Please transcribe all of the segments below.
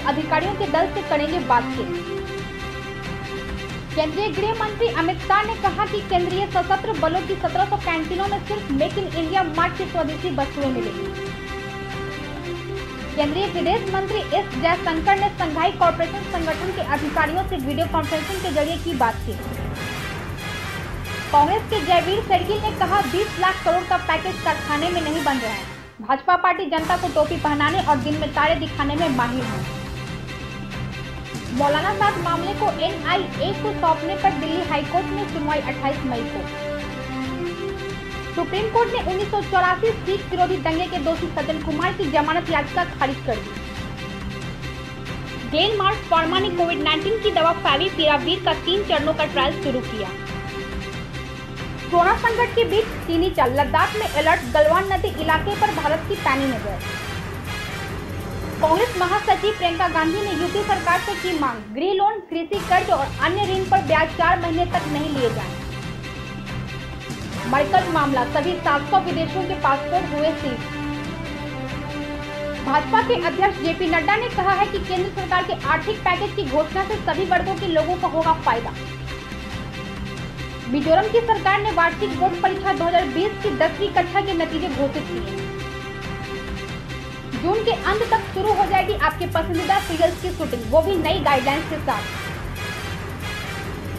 अधिकारियों के दल से करेंगे बातचीत। केंद्रीय गृह मंत्री अमित शाह ने कहा कि केंद्रीय सशस्त्र बलों की 1700 कैंटीनों में सिर्फ मेक इन इंडिया मार्क की स्वदेशी वस्तुएं मिलेगी। केंद्रीय विदेश मंत्री एस जयशंकर ने शंघाई कॉरपोरेशन संगठन के अधिकारियों से वीडियो कॉन्फ्रेंसिंग के जरिए की बातचीत। कांग्रेस के जयवीर शेरगिल ने कहा 20 लाख करोड़ का पैकेज कारखाने में नहीं बन रहा है। भाजपा पार्टी जनता को टोपी पहनाने और दिन में तारे दिखाने में माहिर है। मौलाना साहब मामले को एनआईए को सौंपने पर दिल्ली हाईकोर्ट में सुनवाई 28 मई को। सुप्रीम कोर्ट ने 1984 सिख विरोधी दंगे के दोषी सज्जन कुमार की जमानत याचिका खारिज कर दी। ग्लेनमार्क फार्मा ने कोविड-19 की दवा फाविपिरावीर का 3 चरणों का ट्रायल शुरू किया। कोरोना संकट के बीच चीनी चाल, लद्दाख में अलर्ट, गलवान नदी इलाके पर भारत की पैनी नजर। कांग्रेस महासचिव प्रियंका गांधी ने यूपी सरकार से की मांग, गृह लोन, कृषि कर्ज और अन्य ऋण पर ब्याज 4 महीने तक नहीं लिए जाएं। मरकज मामला, सभी 700 विदेशियों के पासपोर्ट हुए सीज। भाजपा के अध्यक्ष जेपी नड्डा ने कहा है कि केंद्र सरकार के आर्थिक पैकेज की घोषणा से सभी वर्गों के लोगों को होगा फायदा। मिजोरम की सरकार ने वार्षिक बोर्ड परीक्षा 2020 की 10वीं कक्षा के नतीजे घोषित किए। जून के अंत तक शुरू हो जाएगी आपके पसंदीदा सीरियल्स की शूटिंग, वो भी नई गाइडलाइंस के साथ।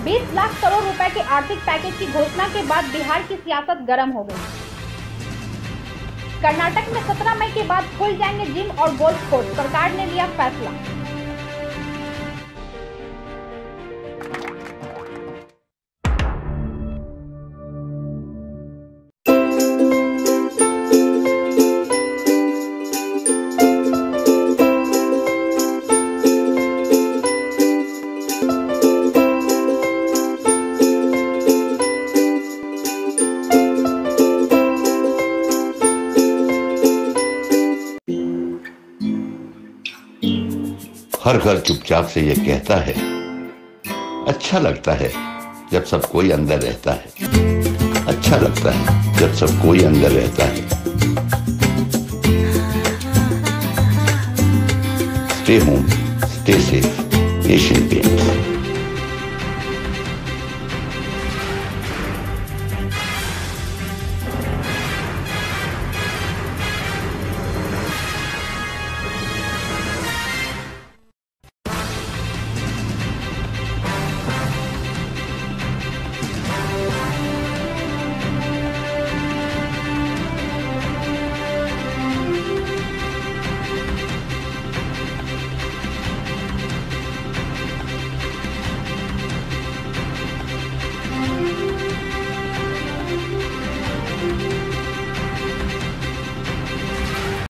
20 लाख करोड़ रुपए के आर्थिक पैकेज की घोषणा के बाद बिहार की सियासत गर्म हो गई। कर्नाटक में 17 मई के बाद खुल जाएंगे जिम और गोल्फ कोर्स, सरकार ने लिया फैसला। हर घर चुपचाप से ये कहता है, अच्छा लगता है जब सब कोई अंदर रहता है। अच्छा लगता है जब सब कोई अंदर रहता है। Stay home, stay safe, Asian paints.